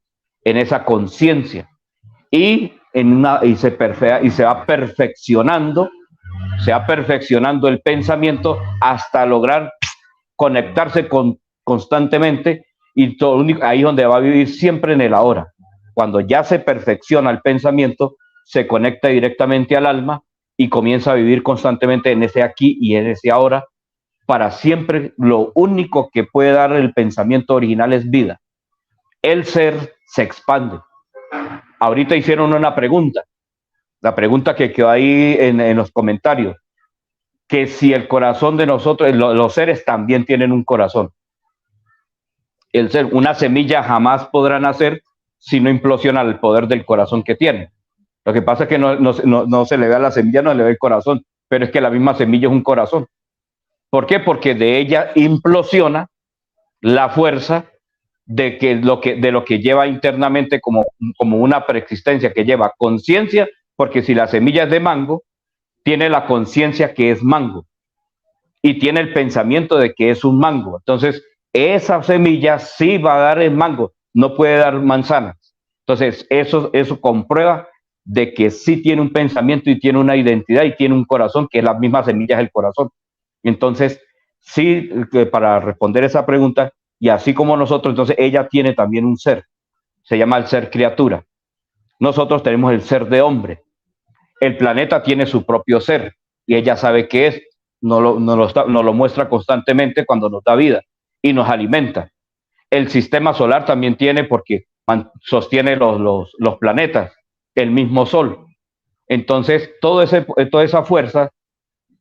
Speaker 1: en esa conciencia. Y se va perfeccionando se va perfeccionando el pensamiento hasta lograr conectarse constantemente y todo, ahí es donde va a vivir siempre en el ahora. Cuando ya se perfecciona el pensamiento, se conecta directamente al alma y comienza a vivir constantemente en ese aquí y en ese ahora. Para siempre, lo único que puede dar el pensamiento original es vida. El ser se expande. Ahorita hicieron una pregunta, la pregunta que quedó ahí en los comentarios, que si el corazón de nosotros, los seres también tienen un corazón. El ser, una semilla jamás podrá nacer si no implosiona el poder del corazón que tiene. Lo que pasa es que no se le ve a la semilla, no se le ve el corazón, pero es que la misma semilla es un corazón. ¿Por qué? Porque de ella implosiona la fuerza de lo que lleva internamente como una preexistencia, que lleva conciencia, porque si la semilla es de mango, tiene la conciencia que es mango y tiene el pensamiento de que es un mango. Entonces, esa semilla sí va a dar el mango, no puede dar manzanas. Entonces, eso comprueba de que sí tiene un pensamiento y tiene una identidad y tiene un corazón, que la misma semilla es el corazón. Entonces, sí, para responder esa pregunta, y así como nosotros, entonces ella tiene también un ser, se llama el ser criatura. Nosotros tenemos el ser de hombre. El planeta tiene su propio ser y ella sabe qué es, nos lo muestra constantemente cuando nos da vida y nos alimenta. El sistema solar también tiene, porque sostiene los planetas, el mismo sol. Entonces, toda esa fuerza,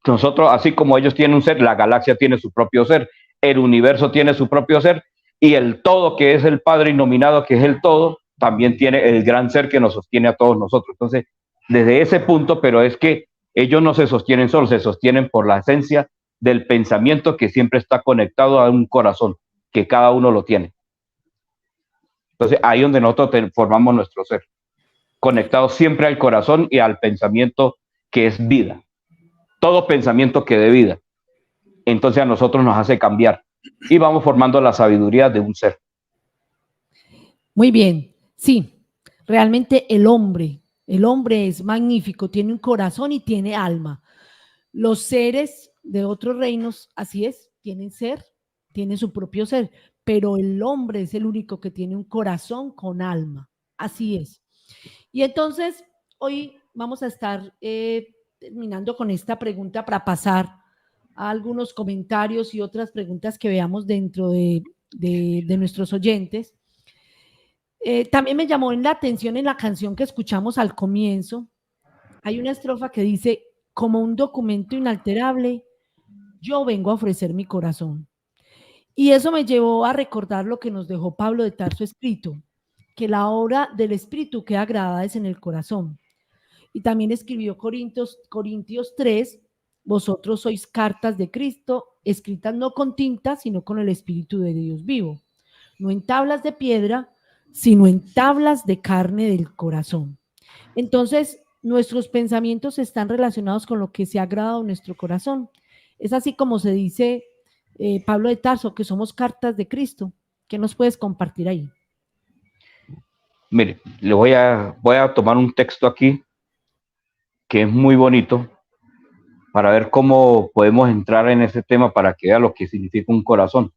Speaker 1: nosotros, así como ellos tienen un ser, la galaxia tiene su propio ser, el universo tiene su propio ser, y el todo, que es el Padre Innominado, que es el todo, también tiene el gran ser que nos sostiene a todos nosotros. Entonces, desde ese punto, pero es que ellos no se sostienen solos, se sostienen por la esencia del pensamiento que siempre está conectado a un corazón, que cada uno lo tiene. Entonces, ahí es donde nosotros formamos nuestro ser, conectado siempre al corazón y al pensamiento que es vida. Todo pensamiento que dé vida. Entonces a nosotros nos hace cambiar y vamos formando la sabiduría de un ser.
Speaker 4: Muy bien, sí, realmente el hombre es magnífico, tiene un corazón y tiene alma. Los seres de otros reinos, así es, tienen ser, tienen su propio ser, pero el hombre es el único que tiene un corazón con alma, así es. Y entonces, hoy vamos a estar terminando con esta pregunta para pasar a algunos comentarios y otras preguntas que veamos dentro de nuestros oyentes. También me llamó la atención en la canción que escuchamos al comienzo. Hay una estrofa que dice: como un documento inalterable, yo vengo a ofrecer mi corazón. Y eso me llevó a recordar lo que nos dejó Pablo de Tarso escrito, que la obra del Espíritu queda grabada es en el corazón. Y también escribió Corintios 3, vosotros sois cartas de Cristo, escritas no con tinta, sino con el Espíritu de Dios vivo, no en tablas de piedra, sino en tablas de carne del corazón. Entonces, nuestros pensamientos están relacionados con lo que se ha grabado en nuestro corazón. Es así como se dice Pablo de Tarso, que somos cartas de Cristo. ¿Qué nos puedes compartir ahí?
Speaker 1: Mire, le voy a tomar un texto aquí que es muy bonito para ver cómo podemos entrar en ese tema para que vea lo que significa un corazón.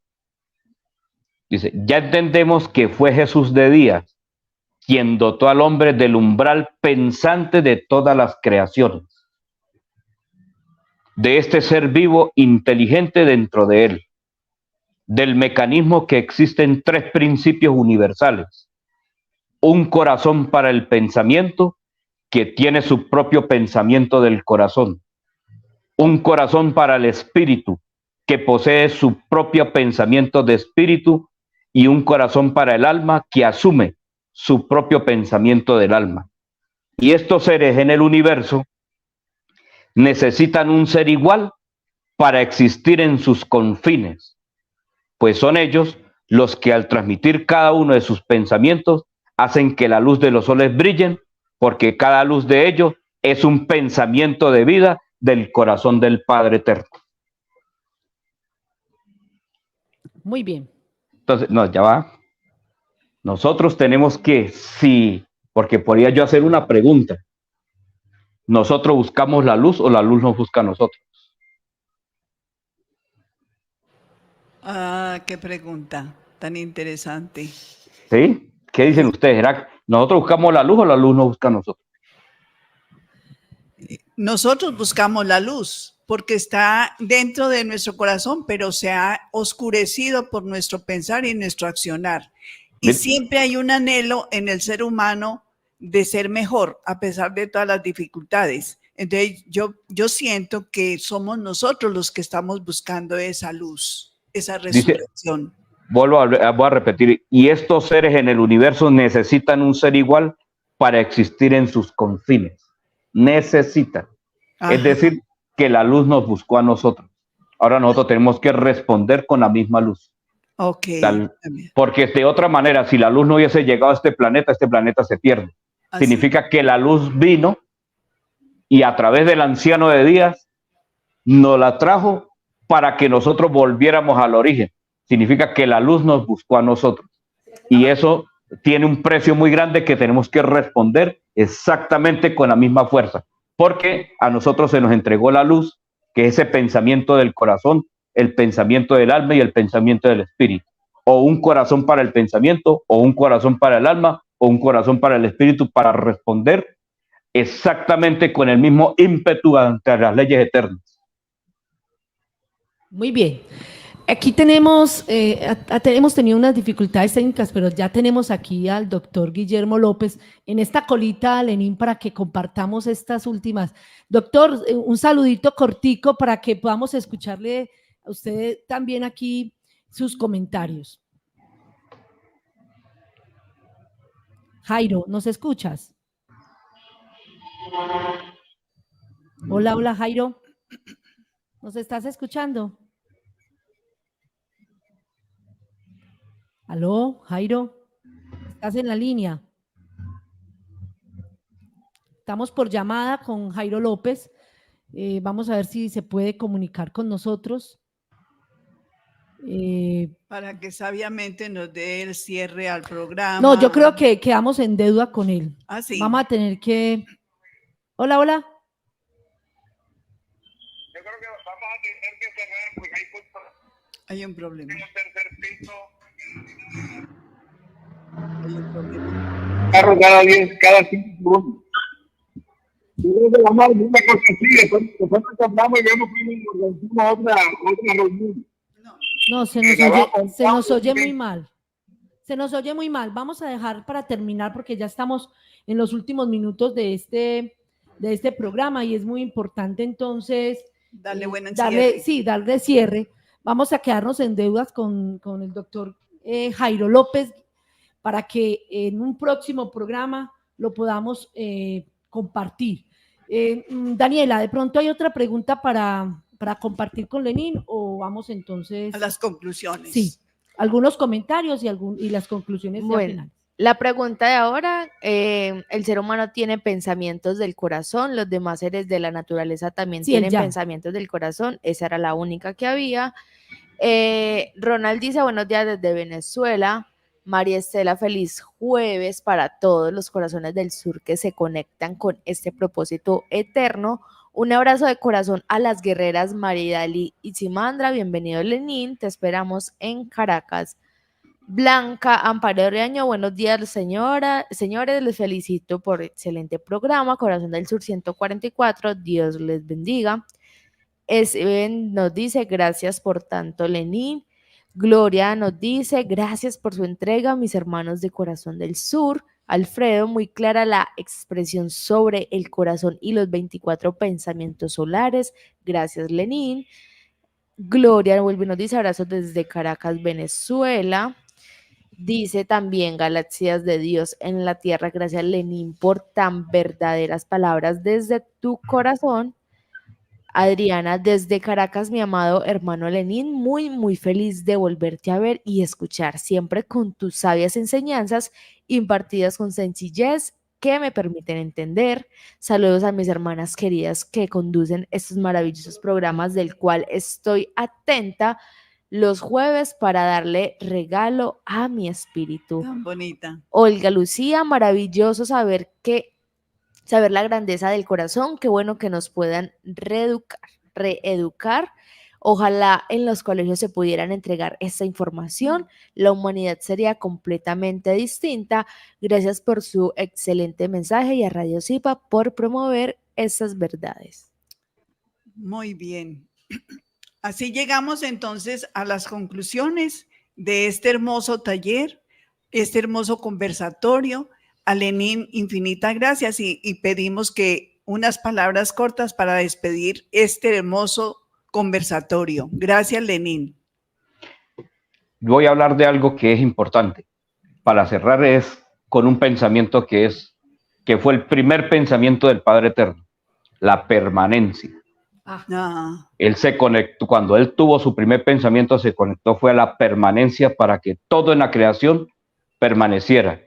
Speaker 1: Dice: ya entendemos que fue Jesús de día quien dotó al hombre del umbral pensante de todas las creaciones, de este ser vivo inteligente dentro de él, del mecanismo que existen tres principios universales: un corazón para el pensamiento, que tiene su propio pensamiento del corazón; un corazón para el espíritu, que posee su propio pensamiento de espíritu; y un corazón para el alma, que asume su propio pensamiento del alma. Y estos seres en el universo necesitan un ser igual para existir en sus confines, pues son ellos los que, al transmitir cada uno de sus pensamientos, hacen que la luz de los soles brillen, porque cada luz de ellos es un pensamiento de vida del corazón del Padre Eterno.
Speaker 4: Muy bien.
Speaker 1: Entonces, no, ya va. Nosotros tenemos que, sí, porque podría yo hacer una pregunta. ¿Nosotros buscamos la luz o la luz nos busca a nosotros?
Speaker 2: Ah, qué pregunta tan interesante.
Speaker 1: ¿Sí? ¿Qué dicen ustedes? ¿Será que nosotros buscamos la luz o la luz nos busca a nosotros?
Speaker 2: Nosotros buscamos la luz porque está dentro de nuestro corazón, pero se ha oscurecido por nuestro pensar y nuestro accionar. Y siempre hay un anhelo en el ser humano de ser mejor, a pesar de todas las dificultades. Entonces, yo siento que somos nosotros los que estamos buscando esa luz, esa resurrección.
Speaker 1: Voy a repetir, y estos seres en el universo necesitan un ser igual para existir en sus confines. Necesitan.
Speaker 2: Ajá.
Speaker 1: Es decir, que la luz nos buscó a nosotros. Ahora nosotros tenemos que responder con la misma luz.
Speaker 2: Ok.
Speaker 1: Porque de otra manera, si la luz no hubiese llegado a este planeta se pierde.
Speaker 2: Así.
Speaker 1: Significa que la luz vino y a través del anciano de días nos la trajo para que nosotros volviéramos al origen. Significa que la luz nos buscó a nosotros. Y eso tiene un precio muy grande que tenemos que responder exactamente con la misma fuerza. Porque a nosotros se nos entregó la luz, que es ese pensamiento del corazón, el pensamiento del alma y el pensamiento del espíritu. O un corazón para el pensamiento, o un corazón para el alma, o un corazón para el espíritu, para responder exactamente con el mismo ímpetu ante las leyes eternas.
Speaker 4: Muy bien. Aquí tenemos, hemos tenido unas dificultades técnicas, pero ya tenemos aquí al doctor Guillermo López en esta colita, Lenín, para que compartamos estas últimas. Doctor, un saludito cortico para que podamos escucharle a usted también aquí sus comentarios. Jairo, ¿nos escuchas? Hola, hola, Jairo. ¿Nos estás escuchando? Aló, Jairo, ¿estás en la línea? Estamos por llamada con Jairo López. Vamos a ver si se puede comunicar con nosotros.
Speaker 2: Para que sabiamente nos dé el cierre al programa.
Speaker 4: No, yo creo que quedamos en deuda con él.
Speaker 2: Ah, sí.
Speaker 4: Vamos a tener que... Hola, hola.
Speaker 6: Yo creo que vamos a tener que cerrar porque
Speaker 2: hay un problema.
Speaker 6: En un tercer piso.
Speaker 2: Hay un problema.
Speaker 6: Carro cada 5 segundos. Yo creo que vamos a hacer una cosa así, después nos hablamos y vemos cómo organizamos otra reunión.
Speaker 4: No, se nos oye muy mal. Se nos oye muy mal. Vamos a dejar para terminar porque ya estamos en los últimos minutos de este programa y es muy importante entonces darle cierre. Vamos a quedarnos en deudas con el doctor Jairo López para que en un próximo programa lo podamos compartir. Daniela, ¿de pronto hay otra pregunta para compartir con Lenín o vamos entonces
Speaker 2: a las conclusiones?
Speaker 4: Sí, algunos comentarios y las conclusiones
Speaker 5: bueno,
Speaker 4: finales.
Speaker 5: La pregunta de ahora, el ser humano tiene pensamientos del corazón, los demás seres de la naturaleza también tienen pensamientos del corazón, esa era la única que había. Ronald dice, buenos días desde Venezuela. María Estela, feliz jueves para todos los corazones del sur que se conectan con este propósito eterno. Un abrazo de corazón a las guerreras Maridali y Simandra. Bienvenido, Lenín. Te esperamos en Caracas. Blanca Amparo Reaño, buenos días, señores. Les felicito por excelente programa. Corazón del Sur 144. Dios les bendiga. Sven nos dice, gracias por tanto, Lenín. Gloria nos dice, gracias por su entrega, mis hermanos de Corazón del Sur. Alfredo, muy clara la expresión sobre el corazón y los 24 pensamientos solares. Gracias, Lenín. Gloria vuelve y nos dice, abrazos desde Caracas, Venezuela. Dice también, galaxias de Dios en la tierra. Gracias, Lenín, por tan verdaderas palabras desde tu corazón. Adriana, desde Caracas, mi amado hermano Lenín, muy, muy feliz de volverte a ver y escuchar, siempre con tus sabias enseñanzas impartidas con sencillez que me permiten entender. Saludos a mis hermanas queridas que conducen estos maravillosos programas del cual estoy atenta los jueves para darle regalo a mi espíritu.
Speaker 2: Tan bonita.
Speaker 5: Olga Lucía, maravilloso saber que saber la grandeza del corazón, qué bueno que nos puedan reeducar. Ojalá en los colegios se pudieran entregar esta información, la humanidad sería completamente distinta. Gracias por su excelente mensaje y a Radio Zipa por promover estas verdades.
Speaker 2: Muy bien. Así llegamos entonces a las conclusiones de este hermoso taller, este hermoso conversatorio. A Lenín, infinitas gracias y pedimos que unas palabras cortas para despedir este hermoso conversatorio. Gracias, Lenín.
Speaker 1: Voy a hablar de algo que es importante. Para cerrar es con un pensamiento que fue el primer pensamiento del Padre Eterno, la permanencia. Él se conectó, cuando él tuvo su primer pensamiento, se conectó, fue a la permanencia para que todo en la creación permaneciera.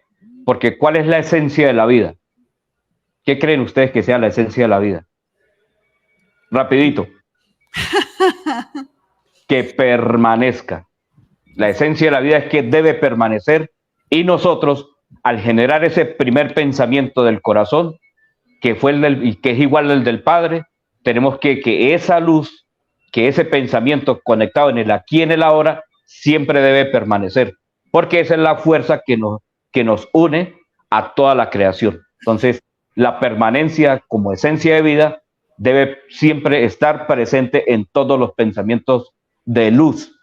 Speaker 1: Porque ¿cuál es la esencia de la vida? ¿Qué creen ustedes que sea la esencia de la vida? Rapidito. Que permanezca. La esencia de la vida es que debe permanecer, y nosotros, al generar ese primer pensamiento del corazón, que fue y que es igual al del Padre, tenemos que esa luz, que ese pensamiento conectado en el aquí y en el ahora, siempre debe permanecer, porque esa es la fuerza que nos une a toda la creación. Entonces, la permanencia como esencia de vida debe siempre estar presente en todos los pensamientos de luz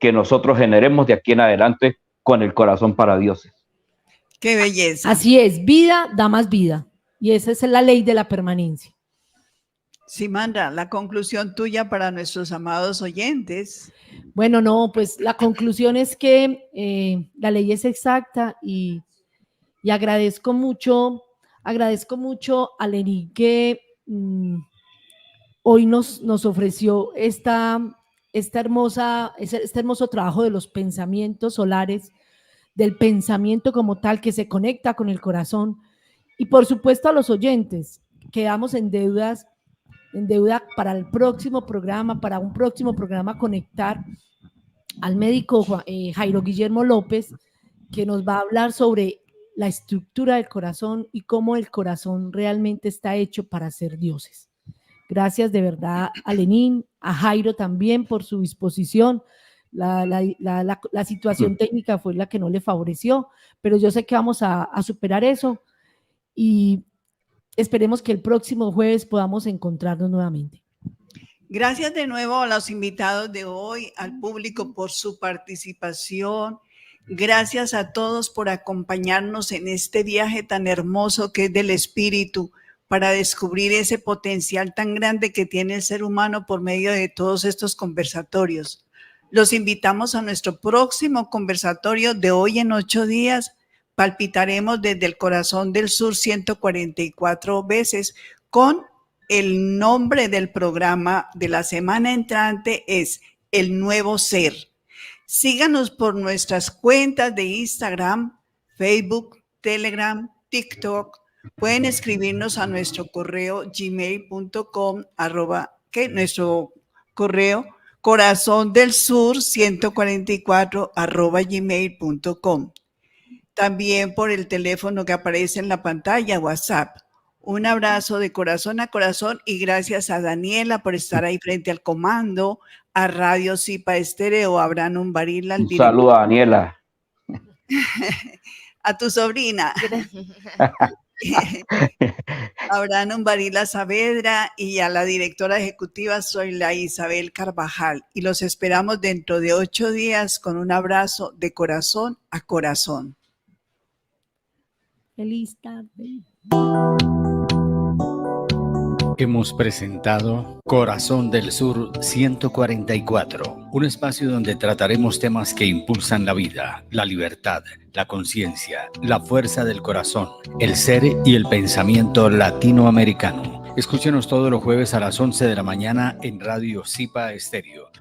Speaker 1: que nosotros generemos de aquí en adelante con el corazón para dioses.
Speaker 2: ¡Qué belleza!
Speaker 4: Así es, vida da más vida, y esa es la ley de la permanencia.
Speaker 2: Simandra, la conclusión tuya para nuestros amados oyentes.
Speaker 4: Bueno, no, pues la conclusión es que la ley es exacta y agradezco mucho a Lenín que hoy nos ofreció este hermoso trabajo de los pensamientos solares, del pensamiento como tal que se conecta con el corazón, y por supuesto a los oyentes, quedamos en deuda para el próximo programa, para un próximo programa, conectar al médico Jairo Guillermo López, que nos va a hablar sobre la estructura del corazón y cómo el corazón realmente está hecho para ser dioses. Gracias de verdad a Lenín, a Jairo también por su disposición. La situación técnica fue la que no le favoreció, pero yo sé que vamos a superar eso y esperemos que el próximo jueves podamos encontrarnos nuevamente.
Speaker 2: Gracias de nuevo a los invitados de hoy, al público por su participación. Gracias a todos por acompañarnos en este viaje tan hermoso que es del espíritu, para descubrir ese potencial tan grande que tiene el ser humano por medio de todos estos conversatorios. Los invitamos a nuestro próximo conversatorio de hoy en 8 días. Palpitaremos desde el corazón del sur 144 veces con el nombre del programa de la semana entrante es El Nuevo Ser. Síganos por nuestras cuentas de Instagram, Facebook, Telegram, TikTok. Pueden escribirnos a nuestro correo gmail.com, nuestro correo corazondelsur144@gmail.com. También por el teléfono que aparece en la pantalla, WhatsApp. Un abrazo de corazón a corazón y gracias a Daniela por estar ahí frente al comando, a Radio Zipa Estéreo, a Abraham Umbarila.
Speaker 1: Un saludo a Daniela.
Speaker 2: A tu sobrina. Abraham Umbarila Saavedra y a la directora ejecutiva soy la Isabel Carvajal y los esperamos dentro de 8 días con un abrazo de corazón a corazón.
Speaker 4: Feliz tarde.
Speaker 7: Hemos presentado Corazón del Sur 144, un espacio donde trataremos temas que impulsan la vida, la libertad, la conciencia, la fuerza del corazón, el ser y el pensamiento latinoamericano. Escúchenos todos los jueves a las 11 de la mañana en Radio Zipa Estéreo.